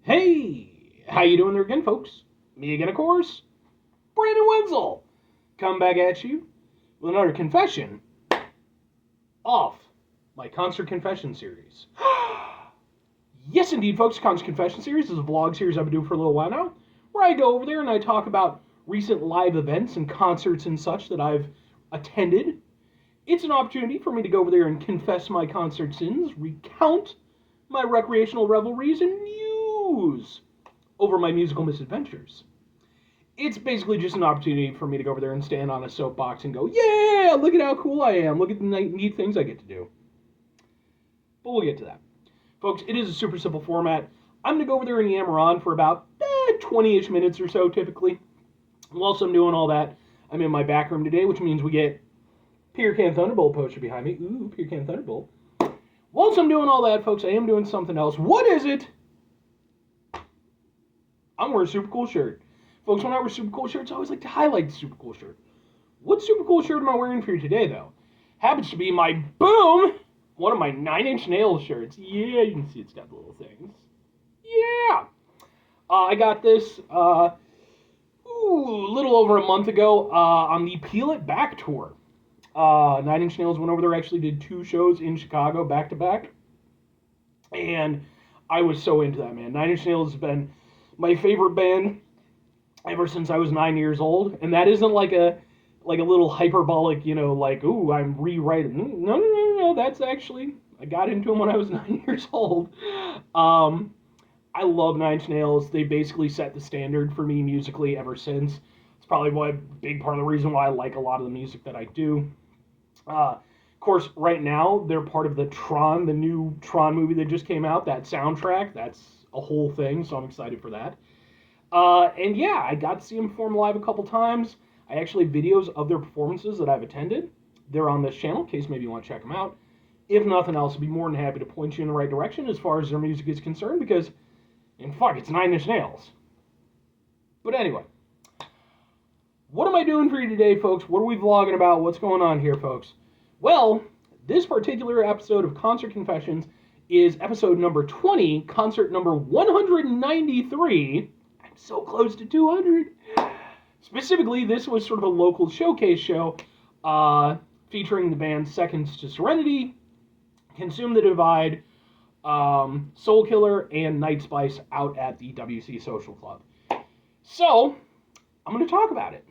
Hey, how you doing there again, folks? Me again, of course, Brandon Wenzel. Come back at you with another confession off my concert confession series. Yes, indeed, folks. Concert confession series is a vlog series I've been doing for a little while now, where I go over there and I talk about recent live events and concerts and such that I've attended. It's an opportunity for me to go over there and confess my concert sins, recount my recreational revelries, and muse over my musical misadventures. It's basically just an opportunity for me to go over there and stand on a soapbox and go, yeah, look at how cool I am. Look at the neat things I get to do. But we'll get to that. Folks, it is a super simple format. I'm going to go over there and yammer on for about 20-ish minutes or so, typically. Whilst I'm doing all that, I'm in my back room today, which means we get Peter Can Thunderbolt poster behind me. Ooh, Peter Can Thunderbolt. Whilst I'm doing all that, folks, I am doing something else. What is it? I'm wearing a super cool shirt. Folks, when I wear super cool shirts, I always like to highlight the super cool shirt. What super cool shirt am I wearing for you today, though? Happens to be my Boom! One of my 9-inch Nails shirts. Yeah, you can see it's got the little things. Yeah! I got this a little over a month ago on the Peel It Back tour. 9-inch Nails went over there, actually did 2 shows in Chicago back to back. And I was so into that, man. 9-inch Nails has been my favorite band ever since I was 9 years old. And that isn't like a little hyperbolic, like, ooh, I'm rewriting. No. That's actually, I got into them when I was 9 years old. I love 9-inch Nails. They basically set the standard for me musically ever since. It's probably a big part of the reason why I like a lot of the music that I do. Of course, right now, they're part of the new Tron movie that just came out, that soundtrack. That's a whole thing, so I'm excited for that. And yeah, I got to see them perform live a couple times. I actually have videos of their performances that I've attended. They're on this channel, in case maybe you want to check them out. If nothing else, I'd be more than happy to point you in the right direction as far as their music is concerned, because, it's 9-inch Nails. But anyway, what am I doing for you today, folks? What are we vlogging about? What's going on here, folks? Well, this particular episode of Concert Confessions is episode number 20, concert number 193. I'm so close to 200. Specifically, this was sort of a local showcase show featuring the band Seconds To Serenity, Consume the Divide, Soulkiller, and Night Spice out at the WC Social Club. So, I'm going to talk about it.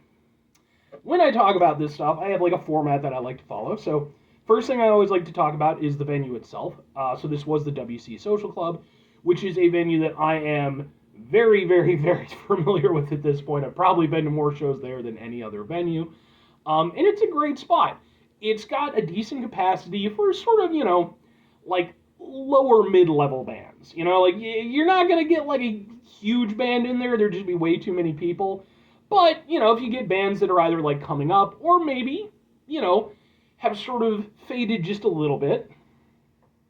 When I talk about this stuff, I have like a format that I like to follow. So, first thing I always like to talk about is the venue itself. So this was the WC Social Club, which is a venue that I am very, very, very familiar with at this point. I've probably been to more shows there than any other venue. And it's a great spot. It's got a decent capacity for sort of, like lower mid-level bands. Like you're not going to get like a huge band in there. There'd just be way too many people. But, if you get bands that are either like coming up or maybe, have sort of faded just a little bit,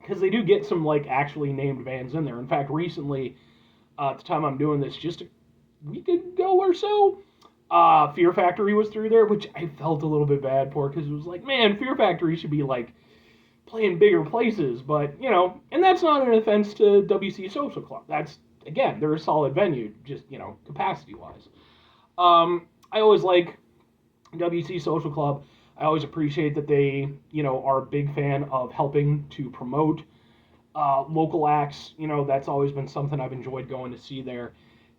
because they do get some like actually named bands in there. In fact, recently, at the time I'm doing this, just a week ago or so, Fear Factory was through there, which I felt a little bit bad for, because it was like, man, Fear Factory should be like playing bigger places, but and that's not an offense to WC Social Club. That's, again, they're a solid venue, just capacity wise. I always like WC Social Club. I always appreciate that they, are a big fan of helping to promote local acts. That's always been something I've enjoyed going to see there.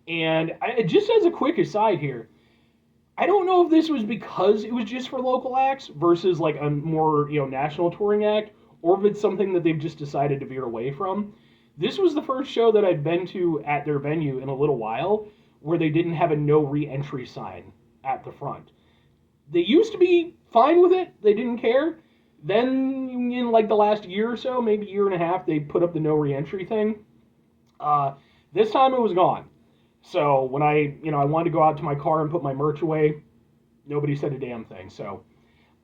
And just as a quick aside here, I don't know if this was because it was just for local acts versus like a more, national touring act, or if it's something that they've just decided to veer away from. This was the first show that I'd been to at their venue in a little while where they didn't have a no re-entry sign at the front. They used to be fine with it. They didn't care. Then in like the last year or so, maybe year and a half, they put up the no re-entry thing. This time it was gone. So when I wanted to go out to my car and put my merch away, nobody said a damn thing. So,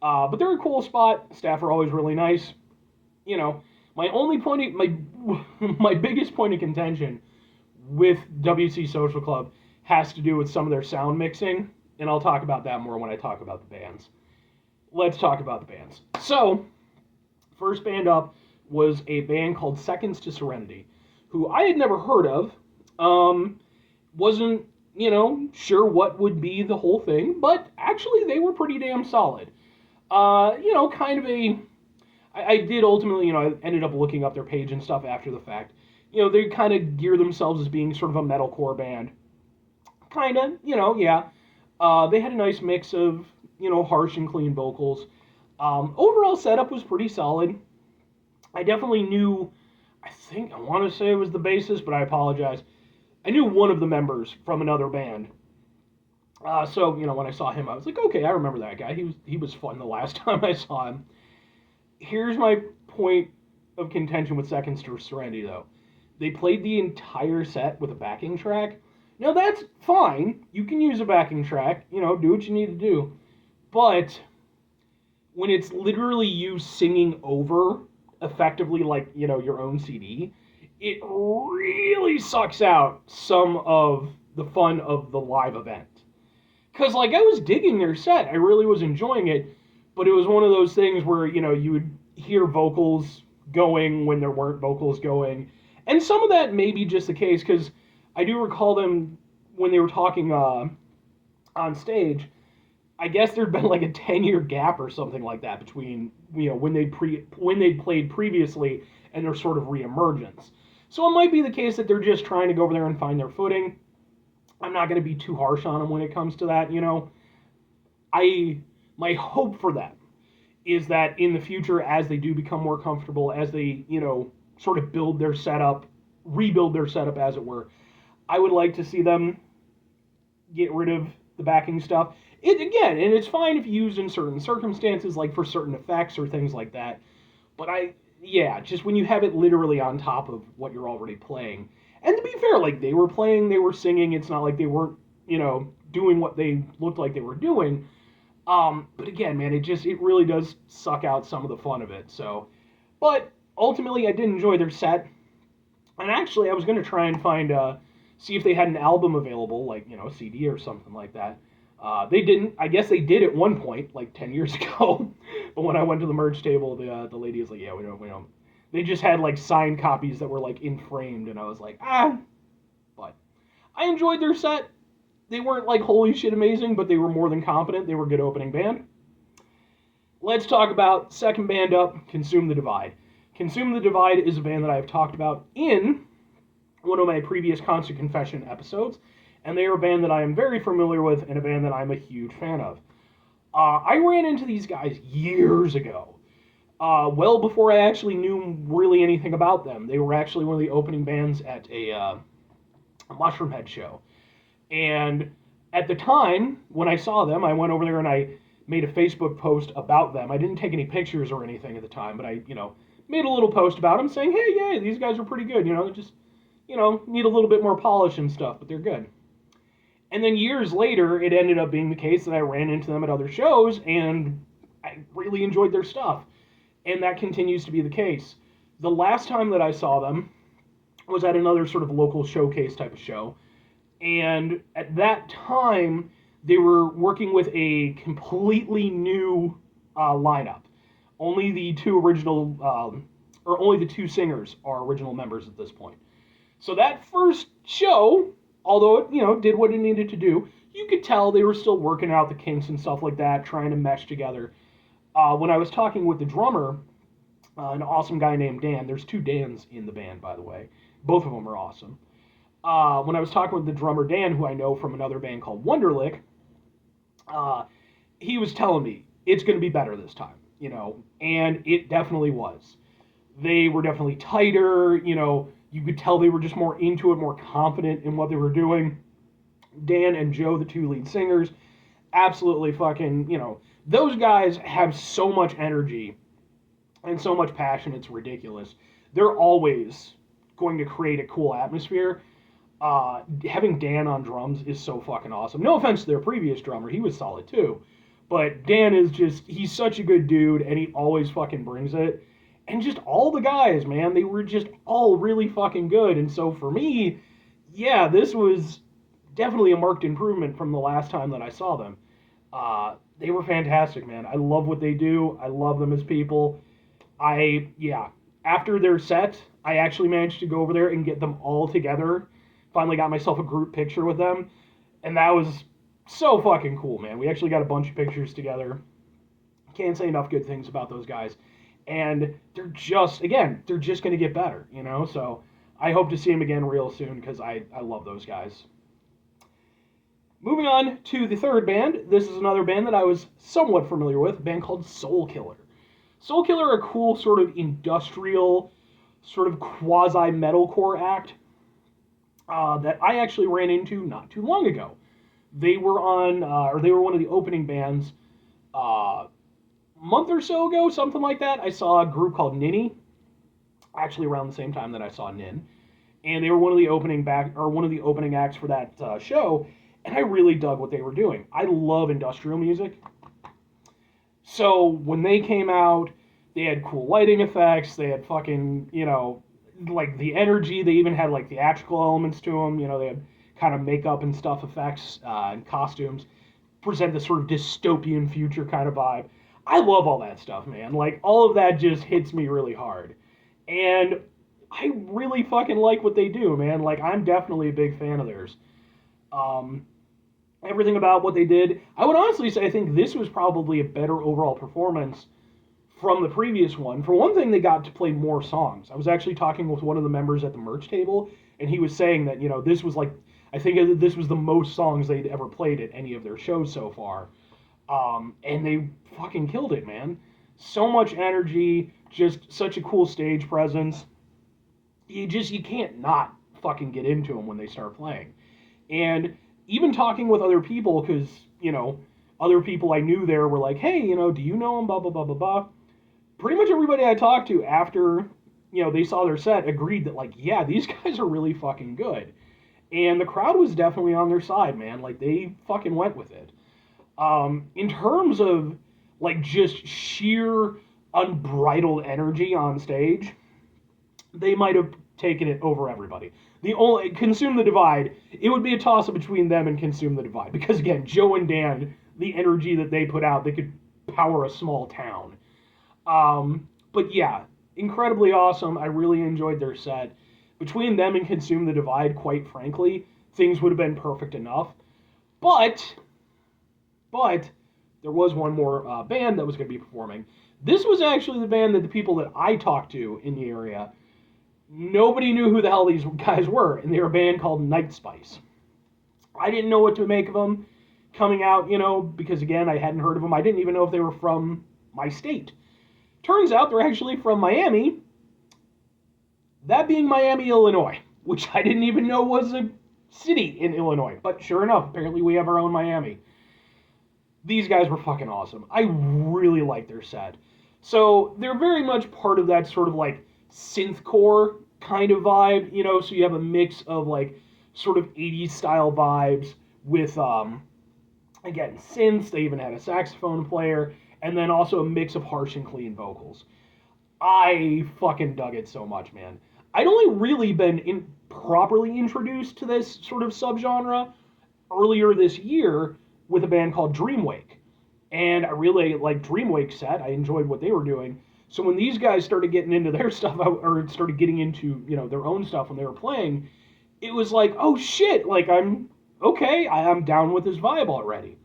but they're a cool spot. Staff are always really nice. My only point, my biggest point of contention with WC Social Club has to do with some of their sound mixing, and I'll talk about that more when I talk about the bands. Let's talk about the bands. So, first band up was a band called Seconds To Serenity, who I had never heard of, Wasn't, sure what would be the whole thing, but actually they were pretty damn solid. Kind of I did ultimately, I ended up looking up their page and stuff after the fact. They kind of gear themselves as being sort of a metalcore band. Kind of, yeah. They had a nice mix of, harsh and clean vocals. Overall setup was pretty solid. I definitely knew, I want to say it was the bassist, but I apologize. I knew one of the members from another band. So, when I saw him, I was like, okay, I remember that guy. He was fun the last time I saw him. Here's my point of contention with Seconds to Serenity, though. They played the entire set with a backing track. Now, that's fine. You can use a backing track. Do what you need to do. But when it's literally you singing over, effectively like, your own CD, it really sucks out some of the fun of the live event. Because, I was digging their set. I really was enjoying it. But it was one of those things where, you would hear vocals going when there weren't vocals going. And some of that may be just the case, because I do recall them, when they were talking on stage, I guess there'd been like a 10-year gap or something like that between, when they'd played previously and their sort of reemergence. So it might be the case that they're just trying to go over there and find their footing. I'm not going to be too harsh on them when it comes to that, My hope for them is that in the future, as they do become more comfortable, as they, sort of rebuild their setup, as it were, I would like to see them get rid of the backing stuff. And it's fine if used in certain circumstances, like for certain effects or things like that. But just when you have it literally on top of what you're already playing. And to be fair, they were playing, they were singing, it's not like they weren't, doing what they looked like they were doing. But again, man, it really does suck out some of the fun of it. So, but ultimately, I did enjoy their set. And actually, I was going to try and see if they had an album available, like, a CD or something like that. They didn't. I guess they did at one point, like 10 years ago. But when I went to the merch table, the lady was like, yeah, we don't. They just had, signed copies that were, inframed. And I was like, But I enjoyed their set. They weren't, holy shit amazing, but they were more than competent. They were a good opening band. Let's talk about second band up, Consume the Divide. Consume the Divide is a band that I've talked about in one of my previous Constant Confession episodes, and they are a band that I am very familiar with and a band that I'm a huge fan of. I ran into these guys years ago, well before I actually knew really anything about them. They were actually one of the opening bands at a Mushroomhead show. And at the time, when I saw them, I went over there and I made a Facebook post about them. I didn't take any pictures or anything at the time, but I, made a little post about them saying, hey, yeah, these guys are pretty good, just, need a little bit more polish and stuff, but they're good. And then years later, it ended up being the case that I ran into them at other shows, and I really enjoyed their stuff. And that continues to be the case. The last time that I saw them was at another sort of local showcase type of show. And at that time, they were working with a completely new lineup. Only the two singers are original members at this point. So that first show, although it, did what it needed to do, you could tell they were still working out the kinks and stuff like that, trying to mesh together. When I was talking with the drummer, an awesome guy named Dan, there's two Dans in the band, by the way. Both of them are awesome. When I was talking with the drummer Dan, who I know from another band called Wonderlick, he was telling me it's going to be better this time, and it definitely was. They were definitely tighter, you could tell they were just more into it, more confident in what they were doing. Dan and Joe, the two lead singers, absolutely fucking, those guys have so much energy and so much passion, it's ridiculous. They're always going to create a cool atmosphere. Having Dan on drums is so fucking awesome. No offense to their previous drummer, he was solid too. But Dan is he's such a good dude, and he always fucking brings it. And just all the guys, man, they were just all really fucking good. And so for me, yeah, this was definitely a marked improvement from the last time that I saw them. They were fantastic, man. I love what they do. I love them as people. After their set, I actually managed to go over there and get them all together Finally got myself a group picture with them, and that was so fucking cool, man. We actually got a bunch of pictures together. Can't say enough good things about those guys. And they're just going to get better, you know? So I hope to see them again real soon because I love those guys. Moving on to the third band. This is another band that I was somewhat familiar with, a band called Soulkiller. Soulkiller are a cool sort of industrial, sort of quasi-metalcore act that I actually ran into not too long ago. They were they were one of the opening bands a month or so ago, something like that. I saw a group called Ninny, actually around the same time that I saw Nin, and they were one of the opening acts for that show, and I really dug what they were doing. I love industrial music, so when they came out, they had cool lighting effects. They had fucking, like the energy. They even had like theatrical elements to them. They had kind of makeup and stuff effects and costumes. Present this sort of dystopian future kind of vibe. I love all that stuff, man. Like, all of that just hits me really hard. And I really fucking like what they do, man. Like, I'm definitely a big fan of theirs. Everything about what they did, I would honestly say I think this was probably a better overall performance from the previous one. For one thing, they got to play more songs. I was actually talking with one of the members at the merch table, and he was saying that, this was like, I think this was the most songs they'd ever played at any of their shows so far. And they fucking killed it, man. So much energy, just such a cool stage presence. You can't not fucking get into them when they start playing. And even talking with other people, because, other people I knew there were like, hey, do you know him, blah, blah, blah, blah, blah. Pretty much everybody I talked to after, they saw their set agreed that, like, yeah, these guys are really fucking good. And the crowd was definitely on their side, man. Like, they fucking went with it. In terms of, like, just sheer unbridled energy on stage, they might have taken it over everybody. Consume the Divide, it would be a toss-up between them and Consume the Divide. Because, again, Joe and Dan, the energy that they put out, they could power a small town. But yeah, incredibly awesome. I really enjoyed their set. Between them and Consume the Divide, quite frankly, things would have been perfect enough. But there was one more band that was going to be performing. This was actually the band that the people that I talked to in the area, nobody knew who the hell these guys were, and they were a band called Night Spice. I didn't know what to make of them coming out, because again, I hadn't heard of them. I didn't even know if they were from my state. Turns out they're actually from Miami, that being Miami, Illinois, which I didn't even know was a city in Illinois. But sure enough, apparently we have our own Miami. These guys were fucking awesome. I really like their set. So they're very much part of that sort of like synthcore kind of vibe, so you have a mix of like sort of 80s style vibes with, again, synths. They even had a saxophone player, and then also a mix of harsh and clean vocals. I fucking dug it so much, man. I'd only really been properly introduced to this sort of subgenre earlier this year with a band called Dreamwake. And I really liked Dreamwake's set. I enjoyed what they were doing. So when these guys started getting into their stuff, or started getting into, their own stuff when they were playing, it was like, oh shit, like I'm down with this vibe already.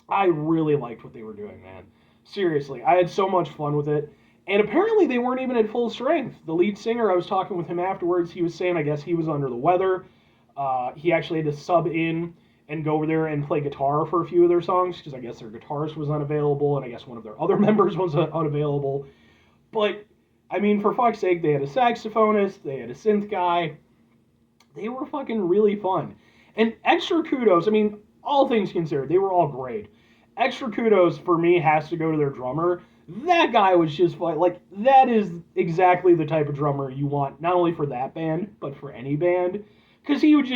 I really liked what they were doing, man. Seriously, I had so much fun with it. And apparently they weren't even at full strength. The lead singer, I was talking with him afterwards, he was saying, I guess he was under the weather. He actually had to sub in and go over there and play guitar for a few of their songs, because I guess their guitarist was unavailable, and I guess one of their other members was unavailable. But, I mean, for fuck's sake, they had a saxophonist, they had a synth guy. They were fucking really fun. And extra kudos, I mean, all things considered, they were all great. Extra kudos for me has to go to their drummer. That guy was just like, that is exactly the type of drummer you want, not only for that band, but for any band. Because he was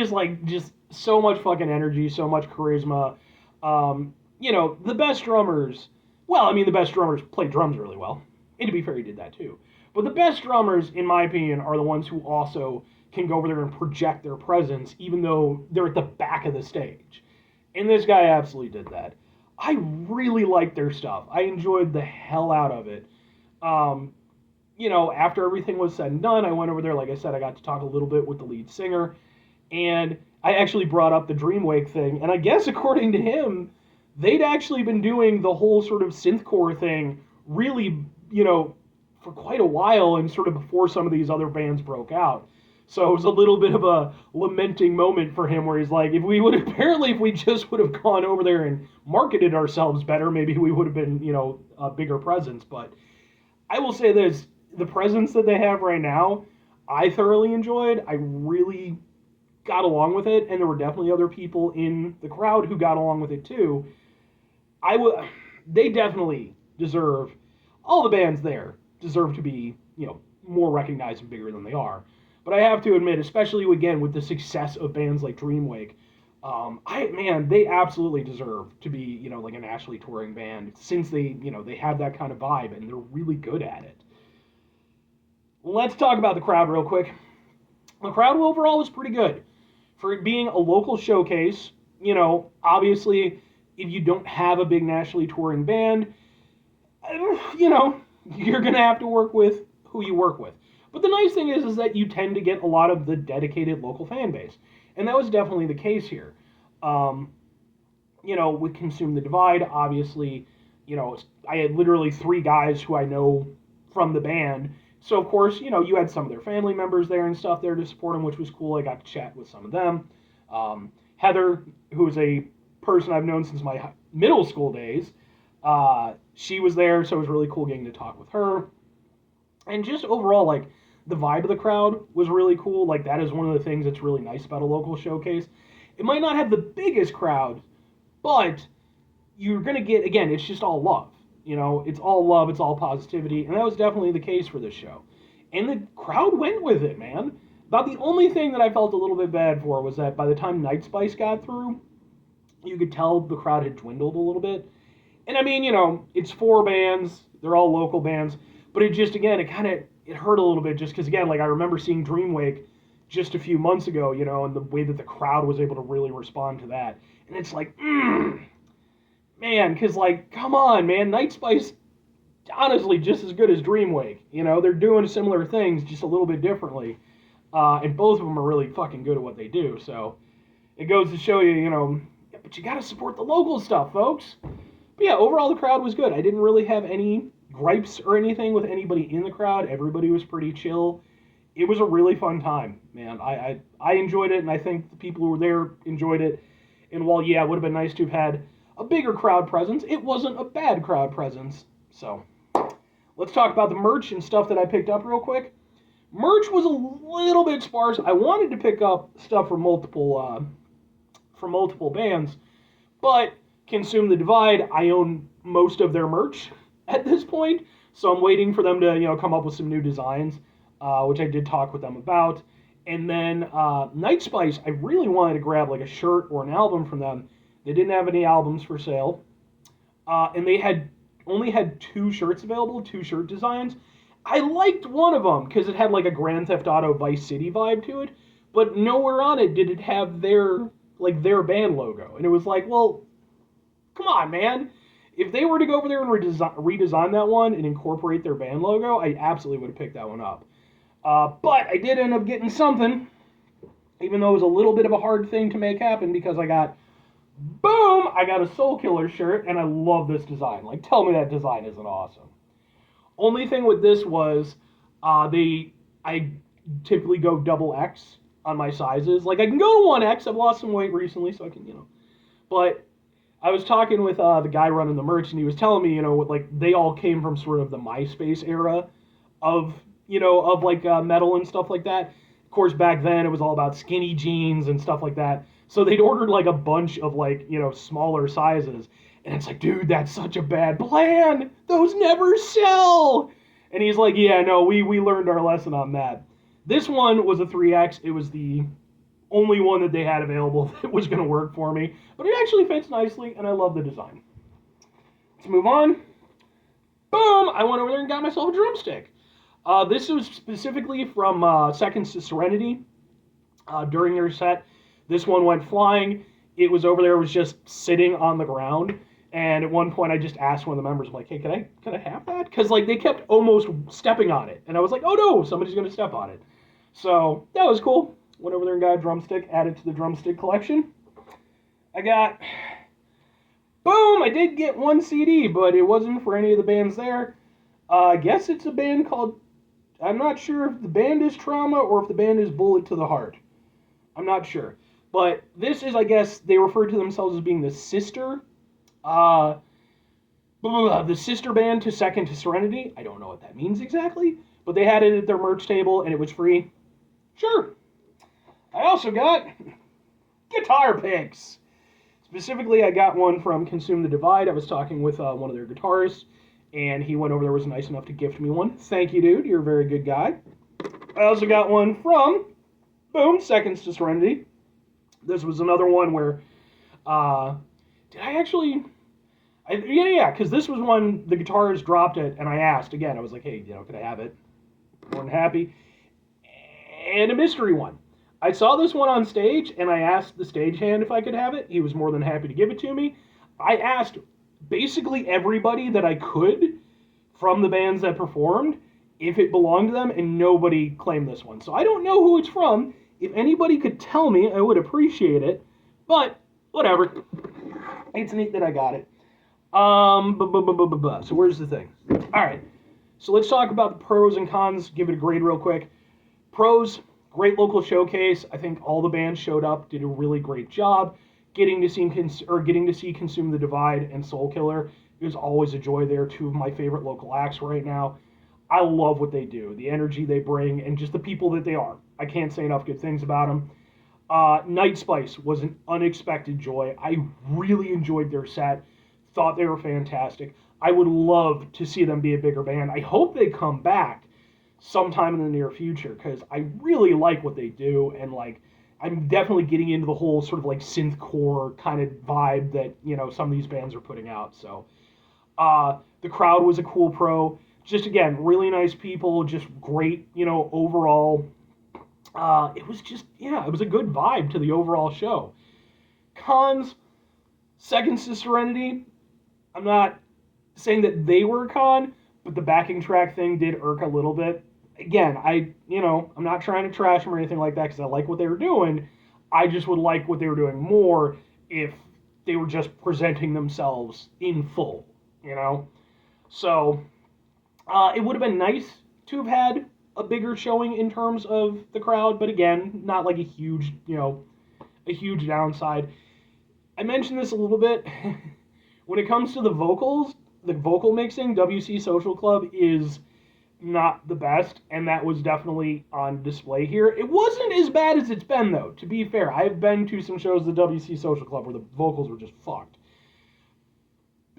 just so much fucking energy, so much charisma. The best drummers, the best drummers play drums really well. And to be fair, he did that too. But the best drummers, in my opinion, are the ones who also can go over there and project their presence, even though they're at the back of the stage. And this guy absolutely did that. I really liked their stuff. I enjoyed the hell out of it. After everything was said and done, I went over there. Like I said, I got to talk a little bit with the lead singer. And I actually brought up the Dreamwake thing, and I guess according to him, they'd actually been doing the whole sort of synthcore thing really, for quite a while, and sort of before some of these other bands broke out. So it was a little bit of a lamenting moment for him where he's like, if we just would have gone over there and marketed ourselves better, maybe we would have been, a bigger presence. But I will say this, the presence that they have right now, I thoroughly enjoyed. I really got along with it, and there were definitely other people in the crowd who got along with it too. They definitely deserve, all the bands there deserve to be, more recognized and bigger than they are. But I have to admit, especially again with the success of bands like Dreamwake, they absolutely deserve to be, like a nationally touring band since they have that kind of vibe and they're really good at it. Let's talk about the crowd real quick. The crowd overall was pretty good. For it being a local showcase, obviously, if you don't have a big nationally touring band, you're going to have to work with who you work with. But the nice thing is that you tend to get a lot of the dedicated local fan base. And that was definitely the case here. With Consume the Divide, obviously, I had literally 3 guys who I know from the band. So, of course, you had some of their family members there and stuff there to support them, which was cool. I got to chat with some of them. Heather, who is a person I've known since my middle school days, she was there, so it was really cool getting to talk with her. And just overall, like, the vibe of the crowd was really cool. Like, that is one of the things that's really nice about a local showcase. It might not have the biggest crowd, but you're going to get, again, it's just all love. It's all love, it's all positivity, and that was definitely the case for this show. And the crowd went with it, man. About the only thing that I felt a little bit bad for was that by the time Night Spice got through, you could tell the crowd had dwindled a little bit. And I mean, it's 4 bands, they're all local bands, but it just, again, it hurt a little bit just because, again, like I remember seeing Dreamwake just a few months ago, and the way that the crowd was able to really respond to that. And it's like, man, because, like, come on, man, Night Spice, honestly, just as good as Dreamwake. They're doing similar things, just a little bit differently. And both of them are really fucking good at what they do. So it goes to show you, but you got to support the local stuff, folks. But yeah, overall, the crowd was good. I didn't really have any gripes or anything with anybody in the crowd. Everybody was pretty chill. It was a really fun time, man. I enjoyed it, and I think the people who were there enjoyed it. And while, yeah, it would have been nice to have had a bigger crowd presence, it wasn't a bad crowd presence. So let's talk about the merch and stuff that I picked up real quick. Merch was a little bit sparse. I wanted to pick up stuff from multiple bands, but Consume the Divide, I own most of their merch at this point, so I'm waiting for them to come up with some new designs, which I did talk with them about. And then Night Spice, I really wanted to grab like a shirt or an album from them. They didn't have any albums for sale, and they only had 2 shirts available, 2 shirt designs. I liked one of them because it had like a Grand Theft Auto Vice City vibe to it, but nowhere on it did it have their band logo. And it was like, well, come on, man. If they were to go over there and redesign that one and incorporate their band logo, I absolutely would have picked that one up. But I did end up getting something, even though it was a little bit of a hard thing to make happen because I got a Soulkiller shirt, and I love this design. Like, tell me that design isn't awesome. Only thing with this was, I typically go double X on my sizes. Like, I can go to 1X. I've lost some weight recently, so I can, But I was talking with the guy running the merch, and he was telling me, like, they all came from sort of the MySpace era of metal and stuff like that. Of course, back then, it was all about skinny jeans and stuff like that. So they'd ordered, like, a bunch of, smaller sizes. And it's like, dude, that's such a bad plan. Those never sell. And he's like, yeah, no, we learned our lesson on that. This one was a 3X. It was the only one that they had available that was going to work for me. But it actually fits nicely, and I love the design. Let's move on. Boom! I went over there and got myself a drumstick. This was specifically from Seconds to Serenity. During their set, this one went flying. It was over there, it was just sitting on the ground. And at one point, I just asked one of the members, I'm like, hey, can I have that? Because, they kept almost stepping on it. And I was like, oh, no, somebody's going to step on it. So, that was cool. Went over there and got a drumstick, added to the drumstick collection. I got, boom, I did get one CD, but it wasn't for any of the bands there. I guess it's a band called, I'm not sure if the band is Trauma or if the band is Bullet to the Heart. I'm not sure. But this is, I guess, they refer to themselves as being the sister band to Seconds To Serenity. I don't know what that means exactly, but they had it at their merch table and it was free. Sure. I also got guitar picks. Specifically, I got one from Consume the Divide. I was talking with one of their guitarists, and he went over there, was nice enough to gift me one. Thank you, dude. You're a very good guy. I also got one from, boom, Seconds To Serenity. This was another one where, did I actually... Yeah, because this was one, the guitarist dropped it, and I asked, again, I was like, hey, could I have it? More than happy. And a mystery one. I saw this one on stage, and I asked the stagehand if I could have it. He was more than happy to give it to me. I asked basically everybody that I could from the bands that performed if it belonged to them, and nobody claimed this one. So I don't know who it's from. If anybody could tell me, I would appreciate it. But, whatever. It's neat that I got it. So where's the thing? Alright. So let's talk about the pros and cons. Give it a grade real quick. Pros, great local showcase. I think all the bands showed up, did a really great job. Getting to see Consume the Divide and Soulkiller. It was always a joy there. Two of my favorite local acts right now. I love what they do, the energy they bring, and just the people that they are. I can't say enough good things about them. Night Spice was an unexpected joy. I really enjoyed their set. Thought they were fantastic. I would love to see them be a bigger band. I hope they come back sometime in the near future, because I really like what they do, and I'm definitely getting into the whole sort of synthcore kind of vibe that some of these bands are putting out. So the crowd was a cool pro. Just again, really nice people, just great, overall. It was just, it was a good vibe to the overall show. Cons, Seconds To Serenity. I'm not saying that they were a con, but the backing track thing did irk a little bit. Again, I'm not trying to trash them or anything like that, because I like what they were doing. I just would like what they were doing more if they were just presenting themselves in full, So, it would have been nice to have had a bigger showing in terms of the crowd, but again, not a huge downside. I mentioned this a little bit. When it comes to the vocals, the vocal mixing, WC Social Club is not the best, and that was definitely on display here. It wasn't as bad as it's been, though, to be fair. I've been to some shows at the WC Social Club where the vocals were just fucked.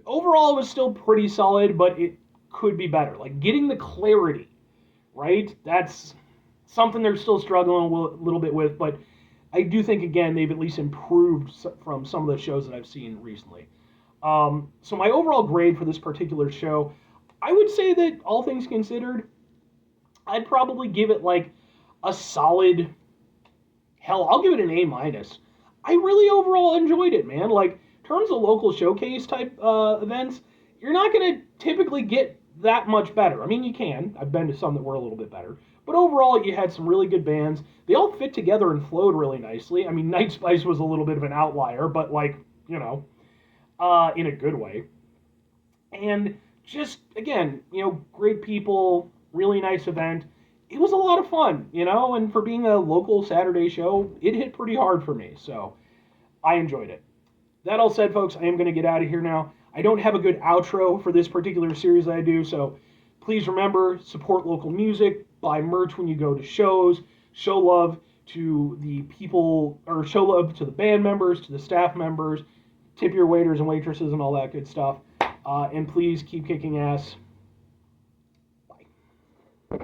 Overall, it was still pretty solid, but it could be better. Getting the clarity, right? That's something they're still struggling a little bit with, but I do think, again, they've at least improved from some of the shows that I've seen recently. So my overall grade for this particular show, I would say that, all things considered, I'd probably give it a solid, hell, I'll give it an A-. I really overall enjoyed it, man. In terms of local showcase type events, you're not going to typically get that much better. I mean, you can. I've been to some that were a little bit better. But overall, you had some really good bands. They all fit together and flowed really nicely. I mean, Night Spice was a little bit of an outlier, but in a good way. And just, again, great people, really nice event. It was a lot of fun, and for being a local Saturday show, it hit pretty hard for me, so I enjoyed it. That all said, folks, I am going to get out of here now. I don't have a good outro for this particular series that I do, so please remember, support local music, buy merch when you go to shows, show love to the people, or show love to the band members, to the staff members, tip your waiters and waitresses and all that good stuff. And please keep kicking ass.